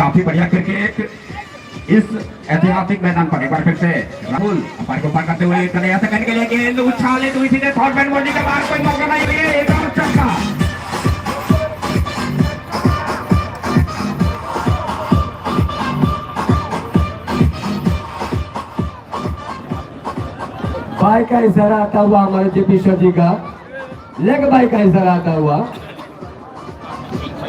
काफी बढ़िया क्रिकेट इस ऐतिहासिक मैदान पर। एक बार फिर से राहुल अंपायर को पार करते हुए कन्हैया से करने के लिए गेंद उछाले तो इसी ने थर्ड मैन बॉडी के बाहर कोई मौका नहीं दिए। एक और चक्का। बाई का इशारा आता हुआ हमारे जेपी सर जी का, लेग बाई का इशारा आता हुआ।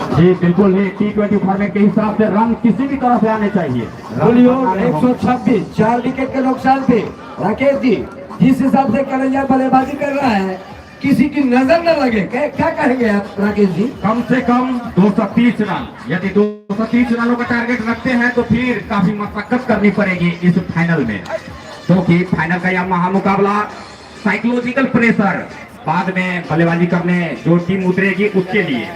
जी बिल्कुल ही T20 फॉर्मेट के हिसाब से रन किसी भी तरह से आने चाहिए। 126 4 विकेट के नुकसान पे राकेश जी जिस हिसाब से कन्हैया बल्लेबाजी कर रहा है किसी की नजर न लगे, क्या कहेंगे आप राकेश जी? कम से कम 230 रन, यदि 230 रनों का टारगेट रखते हैं तो फिर काफी मशक्कत करनी पड़ेगी इस फाइनल में, क्योंकि फाइनल का यह महामुकाबला साइकोलॉजिकल प्रेशर बाद में बल्लेबाजी करने जो टीम उतरेगी उसके लिए।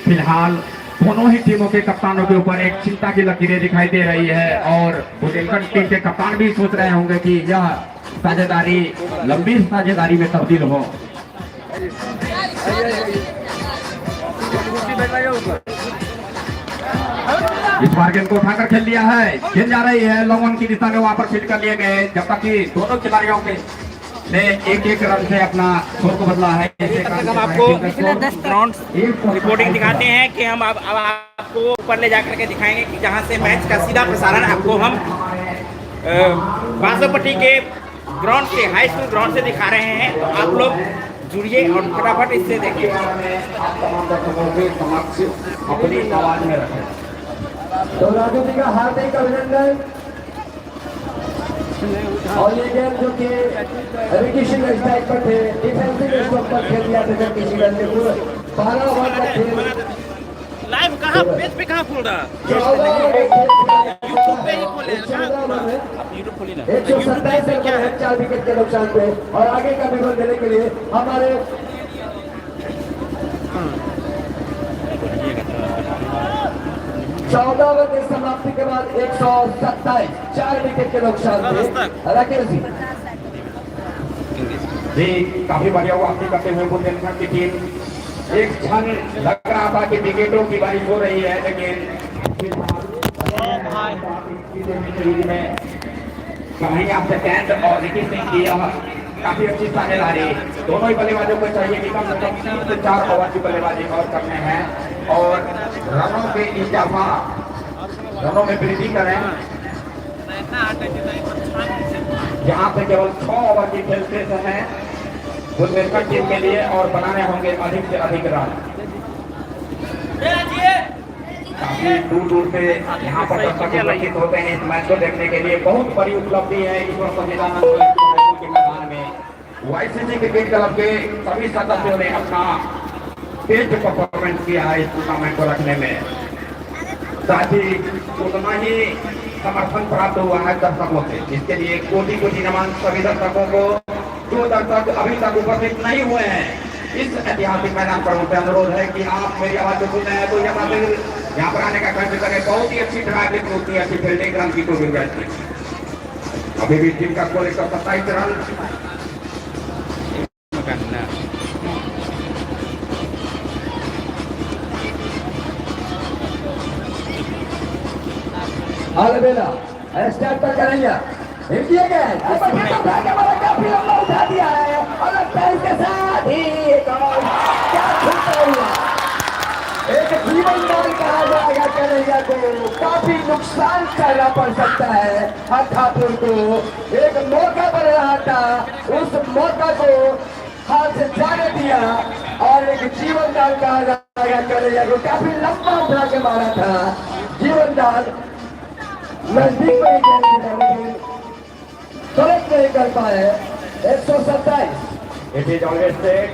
फिलहाल दोनों ही टीमों के कप्तानों के ऊपर एक चिंता की लकीरें दिखाई दे रही है और बुंदेलखंड टीम के कप्तान भी सोच रहे होंगे कि यह साझेदारी लंबी साझेदारी में तब्दील हो। इस बार गेंद को उठाकर खेल लिया है, गेंद जा रही है लॉन्ग ऑन की दिशा में, वहां पर फील्ड कर लिए गए, जब तक कि दोनों खिलाड़ियों के ने एक रन से अपना स्कोर को बदला है। हम आपको ग्राउंड रिपोर्टिंग दिखाते हैं कि हम अब आपको ऊपर ले जाकर के दिखाएंगे कि जहां से मैच का सीधा प्रसारण आपको हम बांसोपट्टी के ग्राउंड से, हाई स्कूल ग्राउंड से दिखा रहे हैं। तो आप लोग जुड़िए और फटाफट इससे देखिए। अपनी आवाज में रखें। तो राजू जी का हार्दिक अभिनंदन। और ये गेम जो कि रिकी सिंह स्ट्राइक पर थे, डिफेंसिव स्टॉप पर खेल दिया था किसी ने 12 ओवर का खेल लाइव कहाँ पेज पे कहाँ खोल रहा? यूट्यूब पे ही खोले आप, यूट्यूब खोलिए ना। 127 रन है 4 विकेट के नुकसान पे। और आगे का विवरण देने के लिए हमारे 14 ओवर की समाप्ति के बाद 127 4 विकेट के नुकसान पे राकेश जी काफी बढ़िया वापसी करते हुए बुंदेलखंड की टीम। एक क्षण लग रहा था कि विकेटों की बारिश हो रही है, लेकिन में कन्हैया सेकंड और रिकी सिंह की काफी अच्छी साझेदारी। दोनों ही बल्लेबाजों को चाहिए कि कम से कम 3 से 4 ओवर की बल्लेबाजी और करने हैं और रनों के इजाफा, रनों में वृद्धि करें। यहाँ से केवल 6 ओवर की खेल शेष है बुंदेलखंड टीम के लिए और बनाने होंगे अधिक से अधिक रन। काफी दूर दूर से यहाँ पर दर्शक उपस्थित होते हैं इस मैच को देखने के लिए। बहुत बड़ी उपलब्धि है ईश्वर सचिदानंद के मैदान में। वाईसीसी क्रिकेट क्लब के सभी सदस्यों ने अपना बेस्ट परफॉर्मेंस किया है इस टूर्नामेंट को रखने में। साथ ही उतना ही समर्थन प्राप्त हुआ है दर्शकों से, इसके लिए कोटि कोटि नमन सभी दर्शकों को। जो दर्शक अभी तक उपस्थित नहीं हुए हैं इस ऐतिहासिक मैदान पर, उनसे अनुरोध है कि आप मेरी आवाज को सुन रहे हैं तो यहाँ पर आने का खर्च करें। बहुत ही अच्छी ड्राइविंग होती है, अच्छी फील्डिंग रन की कोशिश रहती है। अभी भी टीम का स्कोर 127 रन। अलबेला स्टार्ट पर करेंगे इंडिया के काफी लंबा उठा दिया है और इसके साथ ही एक और क्या हुआ, एक जीवन दान कहा जाएगा कन्हैया को। काफी नुकसान करना पड़ सकता है हर ठाकुर को। एक मौका बन रहा था, उस मौका को हाथ से जाने दिया और एक जीवन दान कहा जाएगा कन्हैया को। काफी लंबा उठा के मारा था जीवन दान, नजदीक में ही तुरंत नहीं कर पाए। 127। It is always said,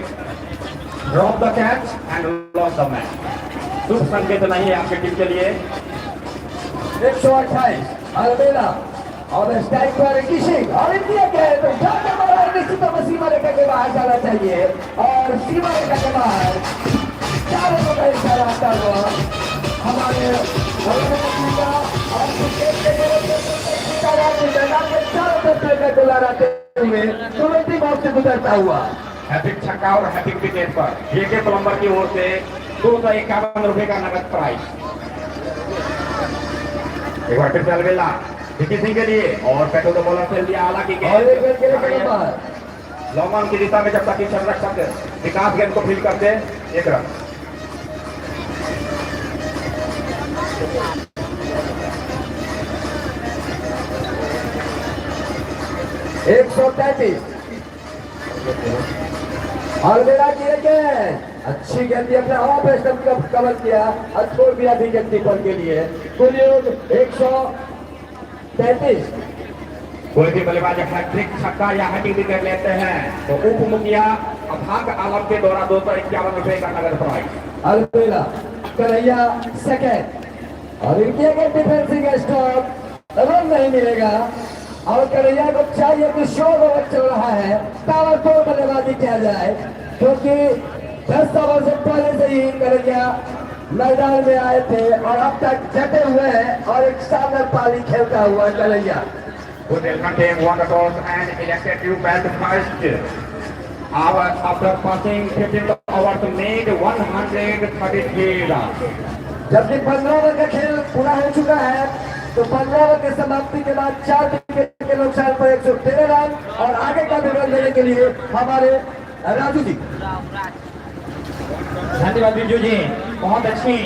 drop the catch and lost the match. शुभ संकेत नहीं है आपकी टीम के लिए। 128 अलबेला और स्ट्राइक पर रिकी सिंह और इंडिया के तो जाके मारा निश्चित सीमा रेखा के बाहर जाना चाहिए और सीमा रेखा के बाहर 4 रनों का इशारा आता हुआ हमारे तुरंत ही मौत से गुजरता हुआ हैट्रिक छक्का और हैट्रिक विकेट पर एक प्लम्बर की ओर से 251 रुपए का नगद प्राइज। एक बार फिर से अलबेला विकी सिंह के लिए और पेटो द बॉलर खेल दिया हालांकि और एक गेंद के लिए कदम पर लॉन्ग ऑन की दिशा में जब तक संरक्षक विकास गेंद को फील करते एक रन। एक 133 अलबेला की एक गेंद अच्छी गेंद अपने हवा पे स्टंप का कवर किया और छोड़ दिया विकेट कीपर के लिए। कुल योग 133। कोई भी बल्लेबाज हैट्रिक छक्का या हैट्रिक विकेट लेते हैं तो उप मुखिया अफाक आलम के द्वारा ₹251 का नगद प्राइज। अलबेला कन्हैया सेकंड और इनके के डिफेंसिंग स्टॉप रन नहीं मिलेगा और कन्हैया को चाहिए कि शॉर्ट ओवर चल रहा है ताबड़तोड़ बल्लेबाजी किया जाए क्योंकि 10 ओवर से पहले से ही कन्हैया मैदान में आए थे और अब तक जटे हुए हैं और एक शानदार पारी खेलता हुआ Kanhaiya. Budelkhan team won the toss and elected to bat first. After passing 15 overs made 133 runs. जबकि 15 ओवर का खेल पूरा हो चुका है तो 15 ओवर की समाप्ति के बाद 4 विकेट के नुकसान पर 113 रन और आगे का विवरण देने के लिए हमारे राजू जी। धन्यवाद बिरजू जी। बहुत अच्छी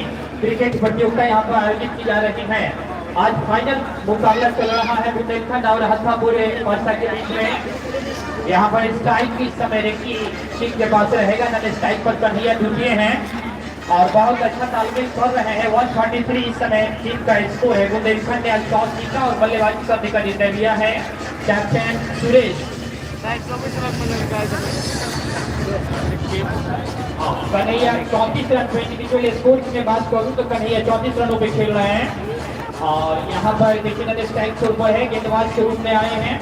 क्रिकेट प्रतियोगिता यहाँ पर आयोजित की जा रही है। आज फाइनल मुकाबला चल रहा है बुंदेलखंड और हथापुर वर्षा के बीच में। यहाँ पर स्ट्राइक की समय रेखी सिंह के पास रहेगा, नन स्ट्राइक पर कन्हैया द्वितीय हैं और बहुत अच्छा तालमेल कर रहे हैं। 143 इस समय टीम का स्कोर है। बुंदेलखंड ने आज टॉस जीता और बल्लेबाजी करने का निर्णय लिया है। Captain Suresh Kanhaiya 34 run individual score की बात करूं तो कन्हैया 34 रनों पे खेल रहे हैं और यहाँ पर देखिए नन स्ट्राइक के ऊपर है, गेंदबाज के रूप में आए हैं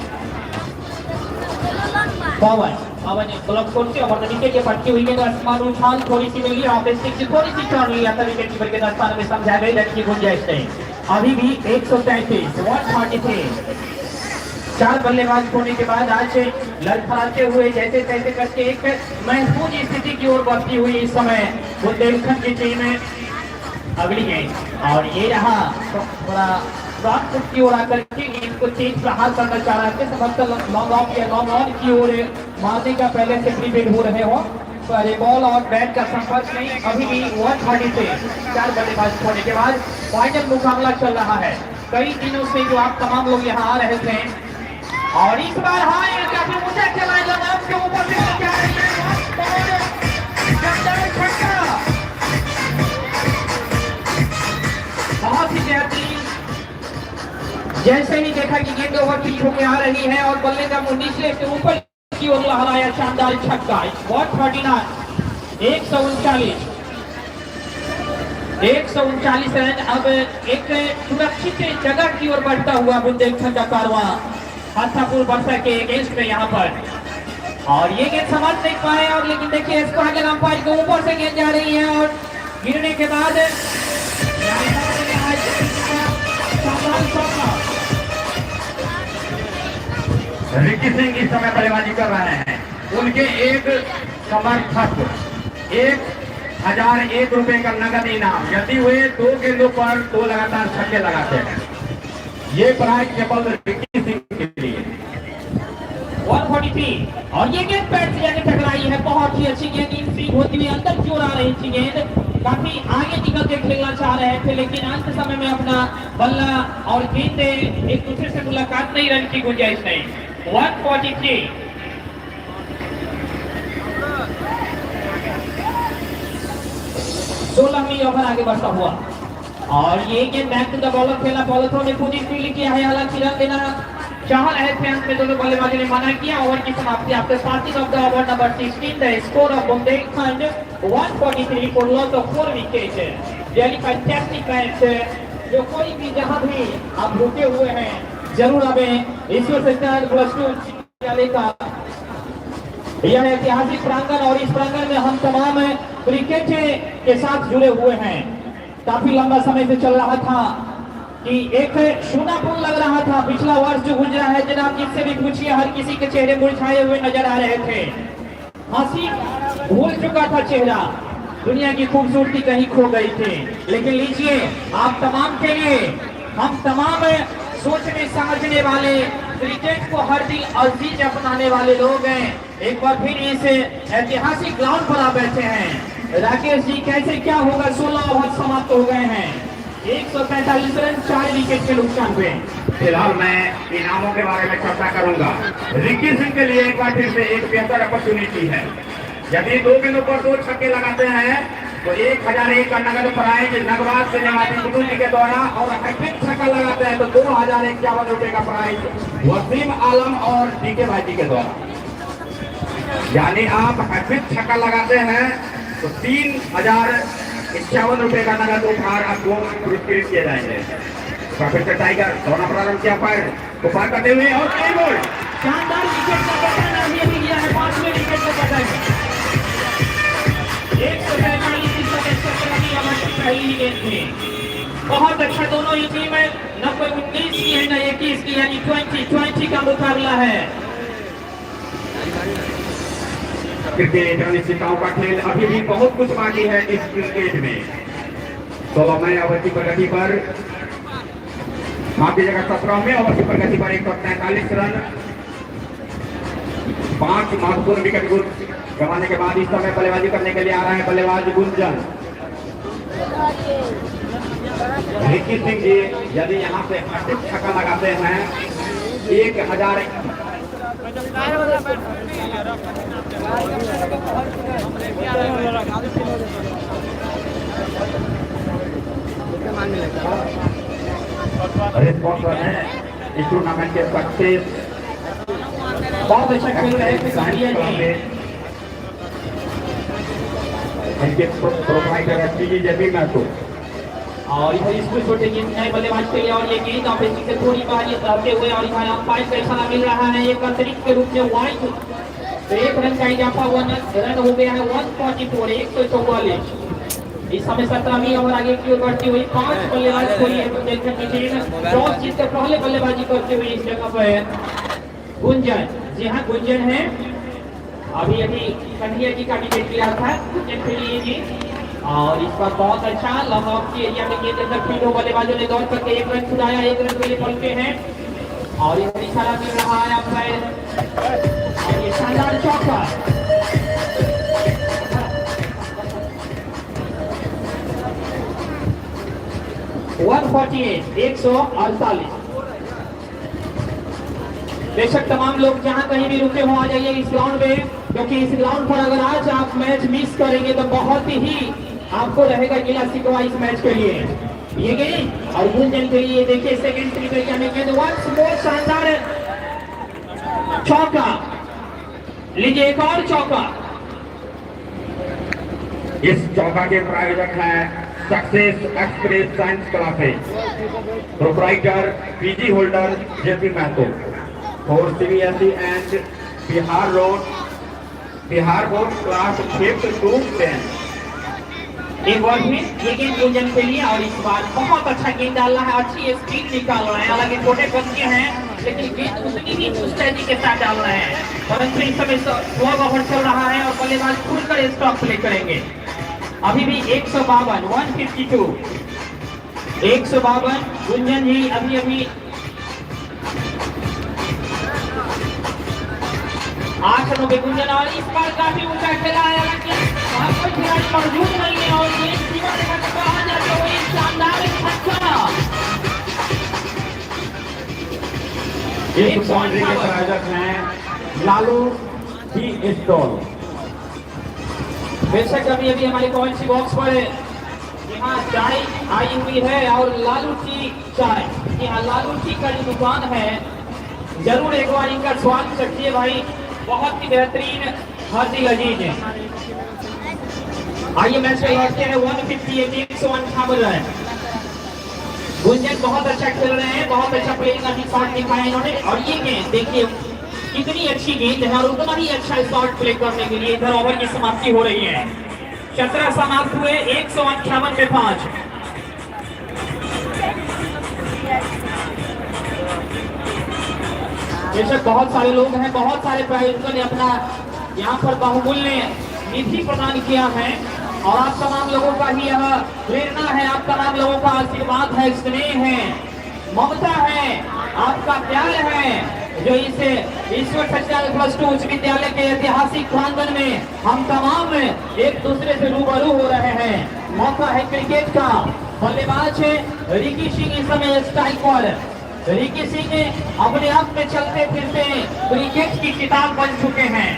पवन ब्लॉक कोर्ट से और विकेट के पटकी हुई गेंद आसमान उछाल थोड़ी सी मिली और थोड़ी सी टर्न लिया था विकेट कीपर के स्थान में समझा गई लड़की गुंजाइश नहीं। अभी भी 133 4 बल्लेबाज होने के बाद आज लड़खड़ाते हुए जैसे तैसे करके एक महफूज स्थिति की ओर बढ़ती हुई इस समय बुंदेलखंड की टीम अगली गेंद और ये रहा थोड़ा शॉर्ट फुट की ओर आकर के गेंद को तेज प्रहार करना चाह रहे थे। समझकर लॉन्ग ऑफ या लॉन्ग ऑन की ओर मारने का पहले से प्रीपेड हो रहे हो पर बॉल और बैट का संपर्क नहीं। अभी भी 133 4 बल्लेबाज होने के बाद फाइनल मुकाबला चल रहा है। कई दिनों से जो आप तमाम लोग यहाँ आ रहे थे और इस बार हाँ ये काफी ऊंचा खेला है लगाम के ऊपर से जा रही है बहुत ही बेहतरीन। जैसे ही देखा कि गेंद ओवर पिच होकर आ रही है और बल्ले का मुंह निचले से ऊपर की ओर लहराया शानदार छक्का। 139 रन। अब एक सुरक्षित जगह की ओर बढ़ता हुआ बुंदेलखंड का कारवां हथापुर वर्षा के अगेंस्ट में यहाँ पर और ये गेंद समझ नहीं पाए और लेकिन देखिए इसको आगे अंपायर के ऊपर से गेंद जा रही है और गिरने के बाद रिकी सिंह इस समय बल्लेबाजी कर रहे हैं। उनके एक समर्थक 1001 रुपए का नगद इनाम यदि हुए 2 गेंदों पर 2 लगातार छक्के लगाते हैं। ये प्राइज केवल रिकी सिंह के लिए। 143 और ये गेंद पैड से जाके टकराई है। बहुत ही अच्छी गेंद इन स्विंग होती हुई अंदर की ओर आ रही थी गेंद। काफी आगे निकल के खेलना चाह रहे थे लेकिन अंत समय में अपना बल्ला और गेंद एक दूसरे से मुलाकात नहीं, रन की गुंजाइश नहीं। 143 16वीं ओवर आगे बढ़ता हुआ और ये गेंद बैक टू द बॉलर खेला। बॉलर ने पूरी फील्ड किया है, हालांकि रन देना चाह रहे थे, अंत में दोनों बल्लेबाजों ने मना किया। ओवर की समाप्ति after starting of the over number 16 the score of Bundelkhand 143 for loss of 4 wicket. Really fantastic match. जो कोई भी जहां भी आप रुके हुए हैं जरूर हमें ईश्वर स्टार +2 विद्यालय का यह ऐतिहासिक प्रांगण और इस प्रांगण में हम तमाम क्रिकेट के साथ जुड़े हुए हैं। काफी लंबा समय से चल रहा था कि एक शून्यपूर्ण लग रहा था पिछला वर्ष जो गुजरा है। जनाब जिससे भी पूछिए हर किसी के चेहरे मुरझाए हुए नजर आ रहे थे। हंसी भूल चुका था चेहरा, दुनिया की खूबसूरती कहीं खो गई थी। लेकिन लीजिए आप तमाम के लिए हम तमाम सोचने समझने वाले, क्रिकेट को हर दिल अजीज अपनाने वाले लोग हैं। एक बार फिर इस ऐतिहासिक ग्राउंड पर आप बैठे हैं। राकेश जी, कैसे क्या होगा? 16 ओवर समाप्त हो गए हैं, 145 रन 4 विकेट के नुकसान पे। फिलहाल मैं इनामों के बारे में चर्चा करूंगा। रिकी सिंह के लिए एक बार फिर से एक बेहतर अपॉर्चुनिटी है। यदि 2 गेंदों पर 2 छक्के लगाते हैं तो 1001 का नगद प्राइज नगवाद से निवासी गुड्डू जी के द्वारा, और हैट्रिक छक्का लगाते हैं तो 2051 रुपए का प्राइज वसीम आलम और डीके भाई जी के द्वारा। यानी आप हैट्रिक छक्का लगाते हैं तो 3051 रुपए का नगद उपहार आपको पुरस्कृत किए जाएंगे। फिर से टाइगर दोनों प्रारंभ किया पर तो पार करते हुए और कई गोल। शानदार विकेट का पतन अभी भी गया है, 5वें विकेट का पतन। 145 पहली गेंद थी, बहुत अच्छा। दोनों ही टीम 90-19 की है, न 21 की, यानी 20-20 का मुकाबला है। क्रिकेट अनिश्चितताओं का खेल, अभी भी बहुत कुछ बाकी है इस क्रिकेट में। 16 मई ओवर की प्रगति पर आपकी जगह 17वें ओवर की प्रगति पर 143 रन, 5 महत्वपूर्ण विकेट गंवाने के बाद इस समय बल्लेबाजी करने के लिए आ रहा है बल्लेबाज गुंजन। रिकी सिंह जी यदि यहाँ से हैट्रिक छक्का लगाते हैं 1000 रिस्पॉन्स है इस टूर्नामेंट के सक्सेस। बहुत अच्छा खेल रहे हैं इनके प्रोप्राइटर एसपीजी जेपी महतो। और इधर इसको छोटे गेंद नए बल्लेबाज के लिए, और ये गेंद ऑफेंसिव से थोड़ी बाहर रहते हुए, और इधर अंपायर का इशारा मिल रहा है एक अतिरिक्त के रूप में वाइड। तो 1 रन का इजाफा 1 रन हो गया है 144, 144। इस समय 17वीं ओवर आगे की ओर बढ़ती हुई 5 बल्लेबाज खोली है बुंदेलखंड की टीम। टॉस जीतकर पहले बल्लेबाजी करते हुए इस जगह पर गुंजन, जी हाँ गुंजन है। अभी कन्हैया जी का विकेट लिया था गुंजन के लिए जी, और इस पर बहुत अच्छा लॉन्ग ऑफ की एरिया में गेंद अंदर फील्ड हो, बल्लेबाजों ने दौड़ करके 1 रन छुड़ाया, 1 रन के लिए पलटे हैं, और इधर इशारा मिल रहा है अंपायर, और ये शानदार चौका। 148, 148। बेशक तमाम लोग जहां कहीं भी रुके हो आ जाइए इस ग्राउंड में, क्योंकि इस ग्राउंड पर अगर आज आप मैच मिस करेंगे तो बहुत ही आपको रहेगा गिला शिकवा इस मैच के लिए। ये गेंद और गुंजन के लिए देखिए सेकंड क्रिकेट में गेंद, वंस मोर शानदार चौका, लीजिए एक और चौका। इस चौका के प्रायोजक हैं success express science classes, proprietor PG holder JP Mahto, और CBSE and Bihar board class 5th to 10th। एक बार फिर ये गेंद गुंजन के लिए, और इस बार बहुत अच्छा गेंद डालना है, अच्छी स्पीड निकाल रहे हैं। हालांकि छोटे बच्चे हैं लेकिन गेंद उतनी ही चुस्ती के साथ डाल रहे हैं, परंतु इस समय स्लो ओवर चल रहा है और बल्लेबाज खुलकर स्टॉप प्ले करेंगे। अभी भी 152, 152, 152 गुंजन जी अभी 8 रनों पे गुंजन, और इस बार काफी ऊंचा खेला है, हालांकि वहां कोई खिलाड़ी मौजूद नहीं है, और ये सीमा रेखा के बाहर जाते हुए शानदार छक्का। इस बाउंड्री के प्रायोजक हैं लालू टी स्टॉल। बेशक अभी हमारे कमेंट्री बॉक्स पर यहाँ चाय आई हुई है, और लालू टी चाय, यहाँ लालू टी का जो दुकान है जरूर एक बार इनका स्वाद चखिए भाई, बहुत ही बेहतरीन हाथी लजीज है। आइए मैच में लौटते हैं। 158, 158 रन। गुंजन बहुत अच्छा खेल रहे हैं, बहुत अच्छा प्लेइंग अभी शॉट दिखाया इन्होंने, और ये गेंद देखिए कितनी अच्छी गेंद है, और उतना ही अच्छा शॉट प्ले करने के लिए इधर ओवर की समाप्ति हो रही है। 17 समाप्त हुए, 158 पे 5। बेशक बहुत सारे लोग हैं, बहुत सारे प्रायोजकों ने अपना यहाँ पर बहुमूल्य निधि प्रदान किया है, और आप तमाम लोगों का ही यह प्रेरणा है, आप तमाम लोगों का आशीर्वाद है, स्नेह है, ममता है, आपका प्यार है, जो इस ईश्वर सच्चिदानंद प्लस 2 उच्च विद्यालय के ऐतिहासिक प्रांगण में हम तमाम एक दूसरे से रूबरू हो रहे हैं। मौका है क्रिकेट का। बल्लेबाज रिकी सिंह इस समय स्ट्राइक पर। रिकी सिंह अपने आप में चलते फिरते क्रिकेट की किताब बन चुके हैं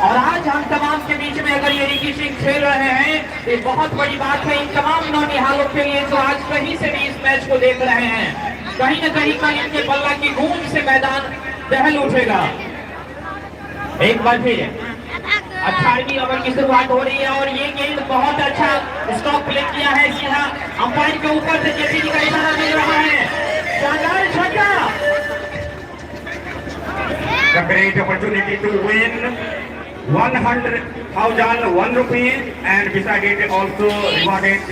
और आज हम तमाम के बीच में अगर ये रिकी सिंह खेल रहे हैं ये बहुत बड़ी बात है इन तमाम नौनिहालों के लिए जो आज कहीं से भी इस मैच को देख रहे हैं। कहीं न कहीं का इनके बल्ला की गूंज से मैदान दहल उठेगा। एक बार फिर 18वीं ओवर की शुरुआत हो रही है और ये गेंद बहुत अच्छा स्टॉप प्ले किया है। सीधा अंपायर के ऊपर से जेसीबी का इशारा मिल रहा है। शानदार छक्का। The great opportunity to win 100,001 rupees and beside it also rewarded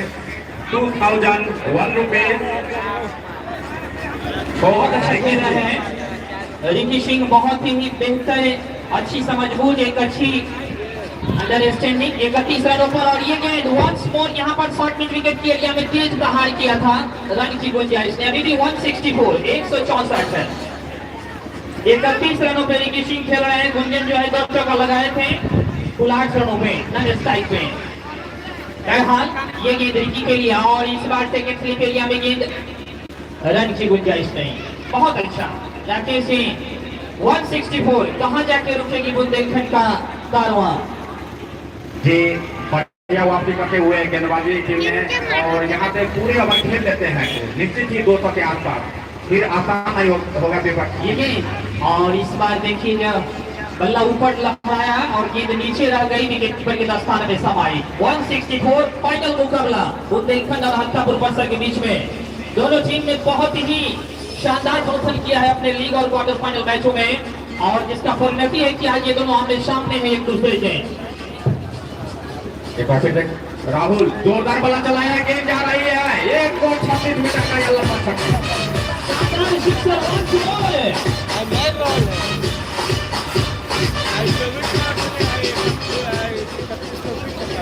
2,001 rupees. बहुत अच्छा खेल रहे हैं रिकी सिंह। बहुत ही बेहतर अच्छी समझबूझ एक अच्छी अंडरस्टैंडिंग 31 रनों पर और ये गेंद वंस मोर यहाँ पर शॉर्ट मिड विकेट के एरिया में तेज प्रहार किया था। रन की गुंजाइश ने अभी भी 164 164 है। 31 रनों पे रिकी सिंह खेल रहे हैं। गुंजन जो है 2 चौका लगाए थे कुल 8 रनों पे नन स्ट्राइक पे। बहरहाल ये गेंद रिकी के लिए और इस बार सेकंड स्लिप एरिया में गेंद रन की गुंजाइश नहीं। बहुत अच्छा राकेश सिंह 164 कहां जाके रुकेगी बुंदेलखंड का कारवां। जी बढ़िया वापसी करते हुए गेंदबाजी टीम ने और यहाँ से पूरे ओवर खेल लेते हैं निश्चित ही 200 के आसपास। फिर आसान नहीं होगा पेपर ये गेंद और इस बार देखिए जब बल्ला ऊपर लहराया और गेंद नीचे रह गई विकेट कीपर के दस्ताने में समाई। 164 फाइनल मुकाबला बुंदेलखंड और हत्तापुर बरसर के बीच में। दोनों टीम ने बहुत ही शानदार प्रदर्शन किया है अपने लीग और क्वार्टर फाइनल मैचों में और जिसका परिणति है कि आज ये दोनों आमने सामने हैं एक दूसरे के। एक बार फिर राहुल जोरदार बल्ला चलाया गेंद जा रही है 136 मीटर का ये लंबा छक्का।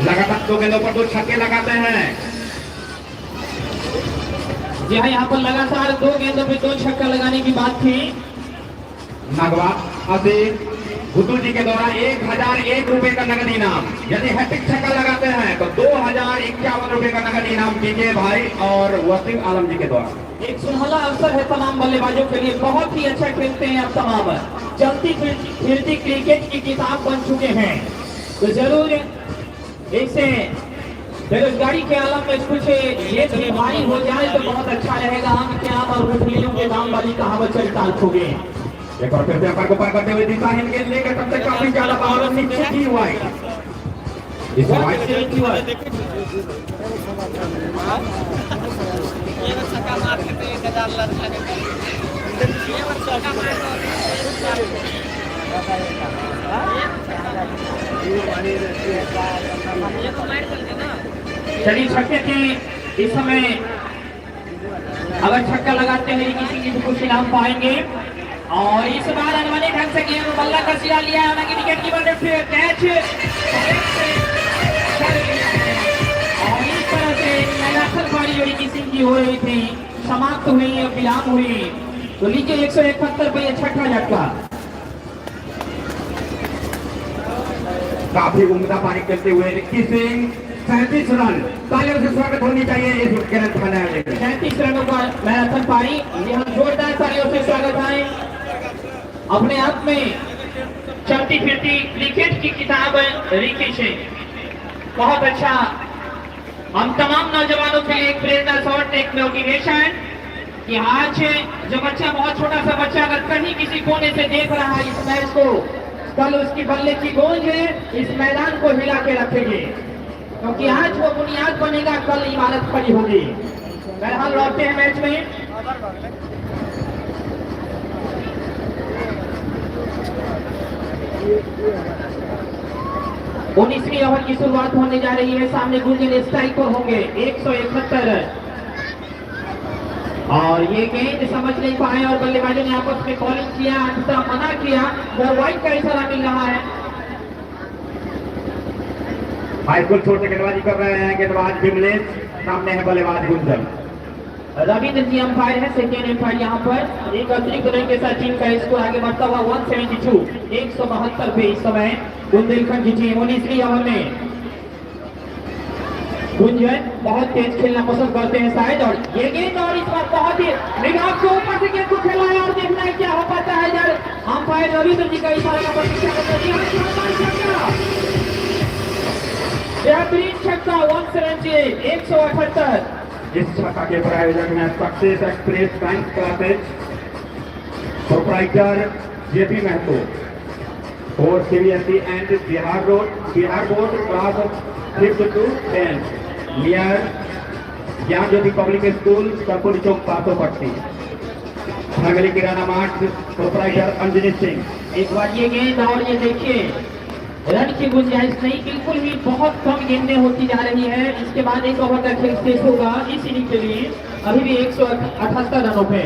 लगातार 2 गेंदों पर 2 छक्के लगाते हैं। जी हाँ यहाँ पर लगातार 2 गेंदों पे 2 छक्का लगाने की बात थी। नगवा अजीज गुड्डू जी के द्वारा 1001 रुपए का नगद इनाम। यदि हैट्रिक छक्का लगाते हैं तो 2051 रुपए का नगद इनाम कीजिए भाई और वसीम आलम जी के द्वारा। एक सुनहरा अवसर है तमाम बल्लेबाजों के लिए। बहुत ही अच्छा खेलते हैं अब तमाम। चलती फिरती क्रिकेट की किताब बन चुके हैं तो जरूर इससे बेरोजगारी के आलम में कुछ ये बीमारी हो जाए तो बहुत अच्छा रहेगा। हम क्या और गुठलियों के दाम वाली कहावत चरितार्थ हो गए। एक बार फिर से अंपायर को पार करते हुए दिशाहीन गेंद लेकर तब तक काफी ज्यादा पावर नीचे ही हुआ है। इस चलिए छक्के के इस समय अगर छक्का लगाते हैं किसी की कुछ इनाम पाएंगे और इस बार अनमने ढंग से गेंद बल्ला का सिरा लिया है। हालांकि विकेट कीपर ने फिर कैच और इस तरह से मैराथन पारी जो रिकी सिंह की हो रही थी समाप्त हुई और विराम हुई तो लीजिए 171 पे छठा झटका। काफी उम्दा पानी खेलते हुए रिकी सिंह 37 रन। तालियों से स्वागत होनी चाहिए इस ग्रैंड फाइनल में। 37 रनों का मैराथन पारी। यहाँ जोरदार तालियों से स्वागत है। अपने आप में चलती फिरती क्रिकेट की किताब रिकी सिंह बहुत अच्छा। हम तमाम नौजवानों के लिए एक प्रेरणा शॉट एक मोटिवेशन कि आज जो बच्चा बहुत छोटा सा बच्चा अगर कहीं किसी कोने से देख रहा है इस मैच को कल उसकी बल्ले की गूंज इस मैदान को हिला के रखेगी क्योंकि आज वो बुनियाद बनेगा कल इमारत खड़ी होगी। बहरहाल लौटते हैं मैच में। उन्नीसवीं ओवर की शुरुआत होने जा रही है। सामने गुंजन स्ट्राइक पर होंगे 171 और ये गेंद समझ नहीं पाए और बल्लेबाजों ने आपस में बॉलिंग किया अंततः मना किया और वाइड का इशारा मिल रहा है। हाई स्कूल छोड़ के गेंदबाजी कर रहे हैं गेंदबाज विमलेश। सामने है बल्लेबाज गुंजन। रविंद्र जी अंपायर है, सेकेंड एम्पायर यहाँ पर। एक अतिरिक्त रन के साथ टीम का स्कोर आगे बढ़ता हुआ 172 172 पे इस समय बुंदेलखंड की टीम 19वीं ओवर में। गुंजन बहुत तेज खेलना पसंद करते हैं शायद, और ये गेंद और इस बार बहुत ही निगाह के ऊपर से गेंद को खेला है और देखना है क्या हो पाता है। जब अंपायर रविंद्र जी का इशारा का प्रतीक्षा करते हैं, बेहतरीन छक्का 178 178। इस छक्का के प्रायोजक हैं success express science classes, proprietor JP Mahto और CBSE and Bihar board class 5th to 10th near Gyan Jyoti public school Karpoori Chowk Paso Patti, family किराना मार्ट, प्रोप्राइटर अंजनी सिंह। एक बार ये गेंद और ये देखिए रन की गुंजाइश नहीं, बिल्कुल भी बहुत कम गेंदें होती जा रही है। इसके बाद एक ओवर का खेल शेष होगा इस इनिंग के लिए, अभी भी 178 रनों पे।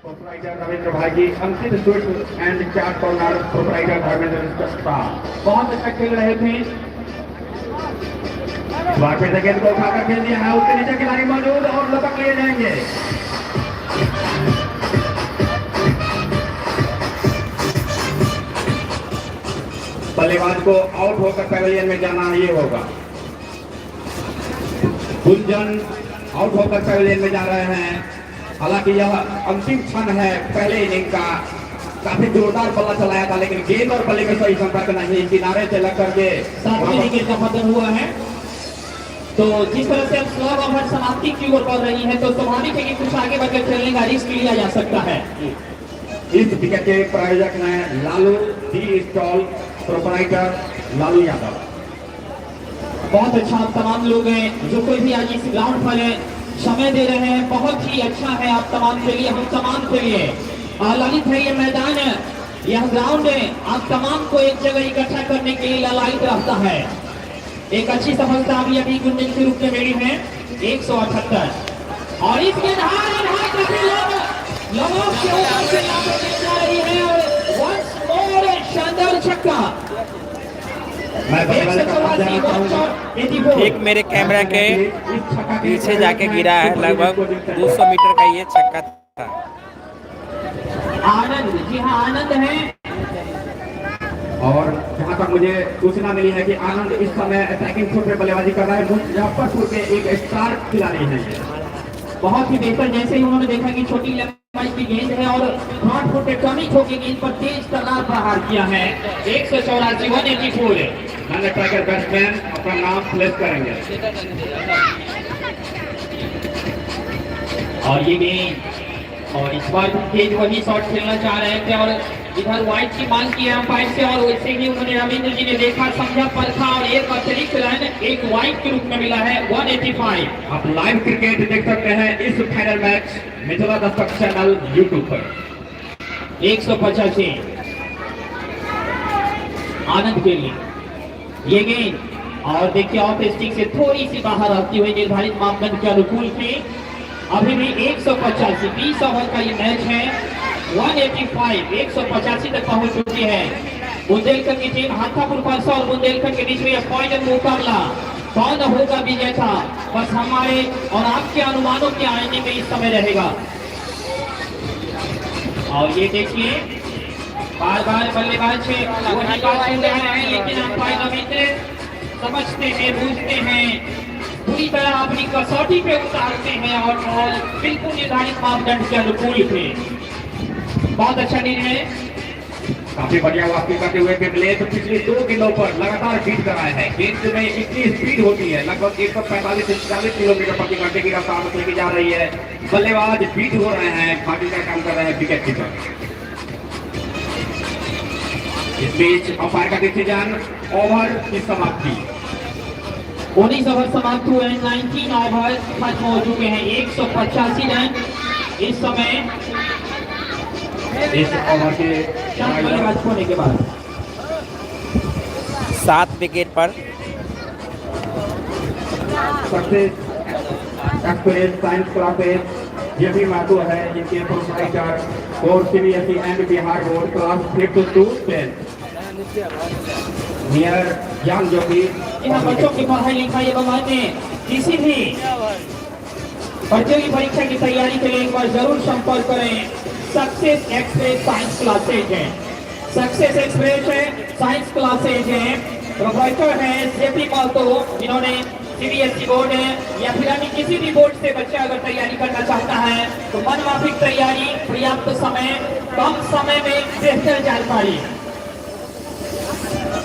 प्रोप्राइटर रविंद्र भाई जी, अंकित स्वीट एंड चार कॉर्नर प्रोप्राइटर धर्मेंद्र शाह बहुत अच्छा खेल रहे थे। वापस से गेंद को उठाकर खेल दिया है, उसके नीचे खिलाड़ी मौजूद और लपक लिए जाएंगे। बल्लेबाज को आउट होकर पैवेलियन में जाना ये होगा। गुंजन आउट होकर पैवेलियन में जा रहे हैं। हालांकि यह अंतिम क्षण है पहले इनिंग का, काफी जोरदार बल्ला चलाया था लेकिन गेंद और बल्ले में सही संपर्क नहीं, किनारे से लग करके 7वीं विकेट का पतन हुआ है। तो जिस तरह से अब स्लग ओवर समाप्ति की ओर बढ़ रही है, तो स्वाभाविक है कि कुछ आगे बढ़कर खेलने का रिस्क लिया जा सकता है। इस विकेट के प्रायोजक हैं Lalu D stall, proprietor Lalu Yadav. बहुत अच्छा, आप तमाम लोग हैं जो कोई भी आज इस ग्राउंड पर समय दे रहे हैं, बहुत ही अच्छा है आप तमाम के लिए, हम तमाम के लिए। ललित है ये मैदान, यह ग्राउंड आप तमाम को एक जगह इकट्ठा करने के लिए ललायित रहता है। एक अच्छी सफलता अभी गुंजन के रूप में मिली है 178। और इस शानदार छक्का, ठीक मेरे कैमरा के पीछे जाके गिरा है, लगभग 200 मीटर का ये छक्का था। आनंद, जी हाँ आनंद है। और जहां तक मुझे सूचना मिली है कि आनंद इस समय अटैकिंग छोर पे बल्लेबाजी कर रहा है। मुजफ्फरपुर के एक स्टार खिलाड़ी हैं। बहुत ही बेहतर, जैसे ही उन्होंने देखा कि छोटी लंबाई की गेंद है और 8 फुट पे कमी होकर गेंद पर तेज तर्रार प्रहार किया है। 184 184। नन स्ट्राइकर बैट्समैन अपना नाम प्लेस करेंगे। और ये गेंद, और इस बार तेज वही शॉट खेलना चाह रहे थे और इधर वाइट की मांग की अंपायर से, और वैसे ही उन्होंने रविंद्र जी ने देखा, समझा, परखा और एक अतिरिक्त रन एक वाइट के रूप में मिला है 185। आप लाइव क्रिकेट देख सकते हैं इस final match Mithila Dastak channel YouTube पर। 185 आनंद के लिए ये गेंद, और देखिए ऑफ स्टिक से थोड़ी सी बाहर आती हुई निर्धारित मापदंड के अनुकूल थी। अभी भी 185, 20 ओवर का ये मैच है। 185 185 तक पहुंच चुकी है। बुंदेलखंड की टीम हाथापुर परसा और बुंदेलखंड के बीच में फाइनल मुकाबला कौन होगा विजेता, बस हमारे और आपके अनुमानों के आईने में इस समय रहेगा। और ये देखिए बार बार बल्लेबाज वही बात सुन रहे हैं, लेकिन अंपायर रविंद्र समझते हैं, बूझते हैं, पूरी तरह अपनी कसौटी पे उतारते हैं और बिल्कुल निर्धारित मापदंड के अनुकूल थे। बहुत अच्छा निर्णय, काफी बढ़िया वापसी करते हुए बिमलेश पिछले 2 गेंदों पर लगातार बीट कर रहा है। गेंद में इतनी स्पीड होती है, लगभग 145 से 40 किलोमीटर प्रति घंटे की रफ्तार से लेके जा रही है। बल्लेबाज बीट हो रहे हैं, बाकी का काम कर रहे हैं विकेट कीपर। इस बीच अंपायर का डिसीजन, ओवर की समाप्ति। 19 ओवर समाप्त हुए हैं, 19 ओवर खत्म हो चुके हैं। 185 रन इस समय इस ओवर के बल्लेबाज होने के बाद 7 विकेट पर सक्सेस एक्सपीरियंस साइंस क्लासेस ये भी महत्व है, जिनके प्रोप्राइटर और CBSE and Bihar board class 5th to 10th near Gyan ज्योति। यहाँ बच्चों की पढ़ाई लिखाई एवं अन्य किसी भी प्रतियोगी परीक्षा की तैयारी के लिए एक बार जरूर संपर्क करें। सक्सेस एक्सप्रेस साइंस क्लासेज है, सक्सेस एक्सप्रेस है, साइंस क्लासेज है। प्रोफेसर है जेपी महतो, जिन्होंने सीबीएसई बोर्ड है या फिर अन्य किसी भी बोर्ड से बच्चा अगर तैयारी करना चाहता है तो मनमाफिक तैयारी, पर्याप्त समय, कम समय में बेहतर जानकारी,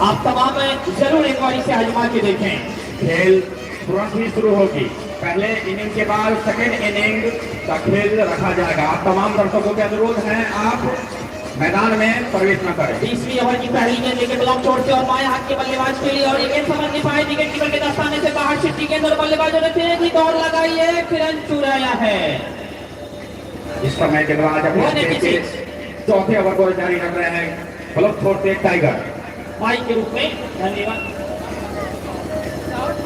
आप तमाम जरूर एक बार इसे आजमा के देखें। खेल तुरंत ही शुरू होगी। पहले इनिंग के बाद सेकेंड इनिंग का खेल रखा जाएगा। आप तमाम दर्शकों के अनुरोध है, आप मैदान में प्रवेश न करें। 20वीं ओवर की पहली गेंद लेके ब्लॉक छोड़ते और बाएं हाथ के बल्लेबाज के लिए और ये गेंद समझ नहीं पाए, विकेट कीपर के दस्ताने से बाहर छिटकी गेंद और बल्लेबाजों ने तेजी दौड़ लगाई है, किरण चुराया है। इस समय गेंदबाज अपने चौथे ओवर को जारी रख रहे हैं। ब्लॉक छोड़ते टाइगर बाई के रूप में, धन्यवाद,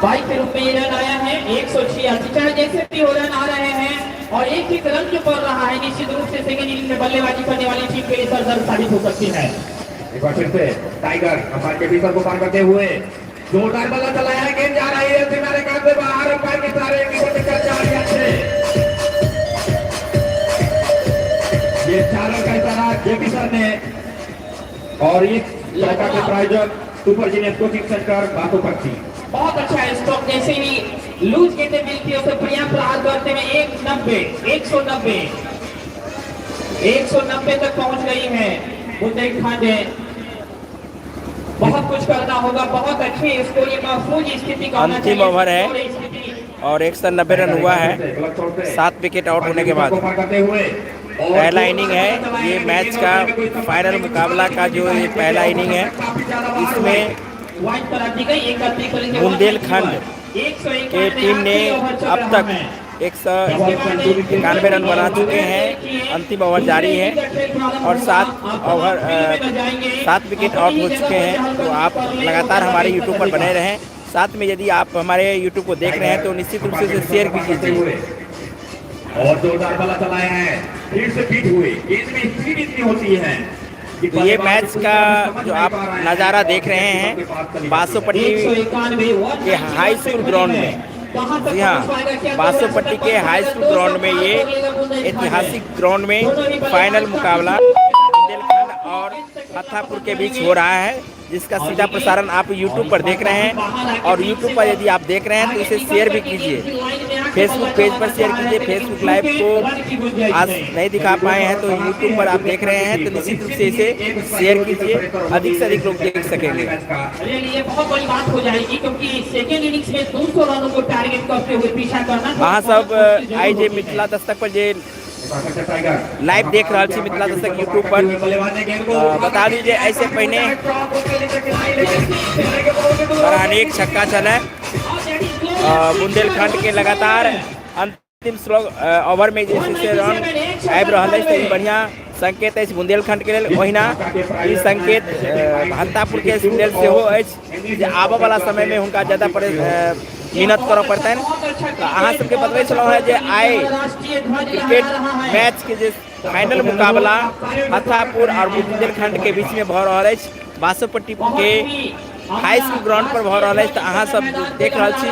बाई के रूप में ये रन आया है 186। चाहे जैसे भी हो रन आ रहे हैं और एक एक रन जो पड़ रहा है, निश्चित रूप से सेकेंड इनिंग में बल्लेबाजी करने वाली टीम के लिए सरदर्द साबित हो सकती है। एक बार फिर से टाइगर अंपायर के भीतर को पार करते हुए जोरदार बल्ला चलाया है, गेंद जा रही है किनारे काट से बाहर, अंपायर के सारे निकल जा रही है। ये चारों का इशारा जेपी सर ने और इस लड़का के प्रायोजक सुपर जीनियस कोचिंग सेंटर बातों पक्षी बहुत अच्छा है स्ट्रोक, जैसे ही लूज गेंदें मिलती है उसे पर्याप्त राहत करते हुए 190 तक पहुंच गई है बुंदेलखंड। बहुत कुछ करना होगा, बहुत अच्छी इसको ये महफूज स्थिति का अंतिम ओवर है और 190 रन हुआ है 7 विकेट आउट होने के बाद। पहला इनिंग है ये मैच का फाइनल मुकाबला का, जो ये पहला इनिंग है इसमें बुंदेलखंड के टीम ने अब तक 191 रन बना चुके हैं। अंतिम ओवर जारी है और 7 विकेट आउट हो चुके हैं। तो आप लगातार हमारे यूट्यूब पर बने रहें। साथ में यदि आप हमारे यूट्यूब को देख रहे हैं तो निश्चित रूप से शेयर भी कीजिए। और जोरदार बल्ला चलाए हैं, फिर से बीट हुए, इसमें स्पीड इतनी होती है। तो ये मैच का जो आप नज़ारा देख रहे हैं बासोपट्टी के हाई स्कूल ग्राउंड में, जी हाँ, बासोपट्टी के हाई स्कूल ग्राउंड में ये ऐतिहासिक ग्राउंड में फाइनल मुकाबला बुंदेलखंड और हथापुर के बीच हो रहा है, जिसका सीधा प्रसारण आप YouTube पर देख रहे हैं। और YouTube पर यदि आप देख रहे हैं तो इसे शेयर भी कीजिए, फेसबुक पेज पर शेयर कीजिए। फेसबुक लाइव को आज नहीं दिखा पाए हैं तो YouTube पर आप देख रहे हैं तो निश्चित रूप से इसे शेयर कीजिए, अधिक से अधिक लोग देख सकेंगे। ये बहुत बड़ी बात हो जाएगी क्योंकि सेकेंड इनिंग्स में 200 रनों को टारगेट करते हुए पीछा करना। वहाँ सब आई जे मिथिला दस्तक पर जे लाइव देख रहा थी मिथिला दस्तक यूट्यूब पर, बता दीजिए ऐसे पहले अनेक छक्का चला बुंदेलखंड के लगातार अंतिम ओवर में जैसे रन आबि रहा है, बढ़िया संकेत है बुंदेलखंड के लिए। वहीना ई संकेत हत्तापुर के लेल सेहो अछि जे आबऽ वाला समय में हुनका ज्यादा मेहनत करऽ पड़तनि। तो अहाँ सबके बतबै छलहुँ है जे आइ क्रिकेट मैच के जे फाइनल मुकाबला हत्तापुर और बुंदेलखंड के बीच में भऽ रहल अछि, बासोपट्टी के हाई स्कूल ग्राउंड पर भऽ रहल अछि। तो अहाँ सब देख रहल छी,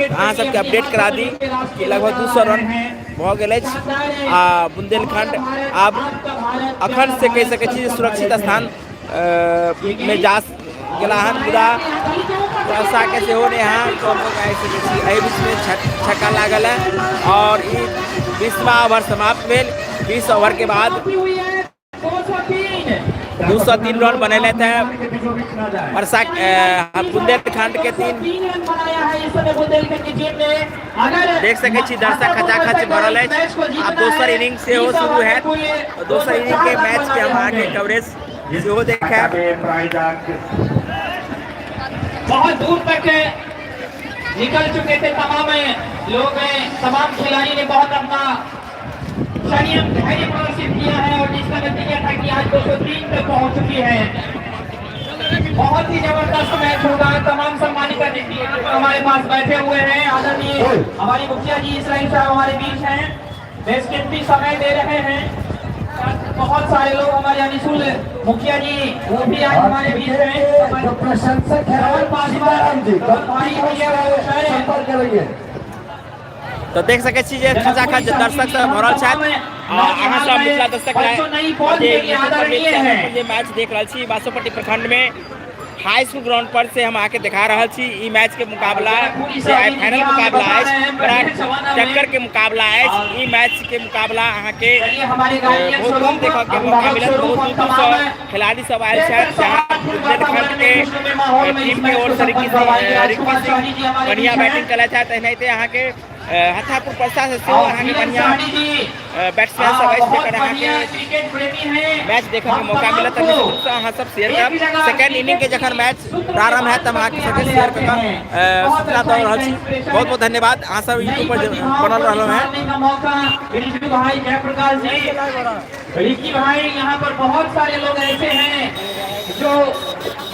अहाँ सबके अपडेट करा दी कि लगभग 200 रन भऽ गेल अछि आ बुंदेलखंड आब अखन से कहि सकै छी सुरक्षित स्थान में जा गेला हन। पूरा वर्षा के सेहो ने यहाँ एहि बीच में छक्का लागल है और 20वां ओवर समाप्त भेल। 20 ओवर के बाद 203 रन बनेले थे वर्षा बुंदेलखंड के 3। देख सके छी दर्शक खचाखच भरल है। अब दोसर इनिंग से हो शुरू है, दोसर इनिंग के मैच के हम आगे कवरेज सेहो देखा। बहुत दूर तक निकल चुके थे तमाम लोग, तमाम खिलाड़ी ने बहुत अपना संयम धैर्य प्रदर्शित किया है और जिसका नतीजा था कि आज 203 तक पहुंच चुकी है। बहुत ही जबरदस्त मैच होगा। तमाम सम्मानित अतिथि हमारे पास बैठे हुए हैं। आदरणीय हमारे मुखिया जी इसराइल साहब हमारे बीच हैं, बेशकीमती समय दे रहे हैं। बहुत सारे लोग हमारे अनिशुल मुखिया जी वो भी आज हमारे बीच हैं। जो प्रशंसक है पासवान जी भाई भैया संपर्क करेंगे। तो देख सके छी जे खचाखच दर्शक सब भरल छथि अहाँ सब मिथिला दर्शक जे मैच देख रहल छी बासोपट्टी प्रखंड में हाई स्कूल ग्राउंड पर से हम आके दिखा रहा छी ई मैच के मुकाबला जे आइ फाइनल मुकाबला है बड़ा टक्कर के मुकाबला है ई मैच के मुकाबला अहाँ के बहुत कम देखा के मौका मिलत बहुत दूर से खिलाड़ी सब आयल छथि जहाँ बुंदेलखंड के टीम के ओर से रिक्की सिंह बढ़िया बैटिंग कला छथि एनाहिते अहाँ के हथापुर परसा से सेहो अहाँ के बढ़िया बैट्समैन सब अछि जेकर अहाँ के मैच देखे के मौका मिलत है निश्चित रूप से अहाँ सब शेयर करब सेकंड इनिंग के जखन मैच प्रारंभ है तब अहाँ के साथे शेयर कर सूचना दऽ रहल छी बहुत बहुत धन्यवाद अहाँ सब यूट्यूब पर बनल रहलहुँ हैं रिकी भाई यहाँ पर बहुत सारे लोग ऐसे हैं जो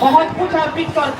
बहुत कुछ अर्पित कर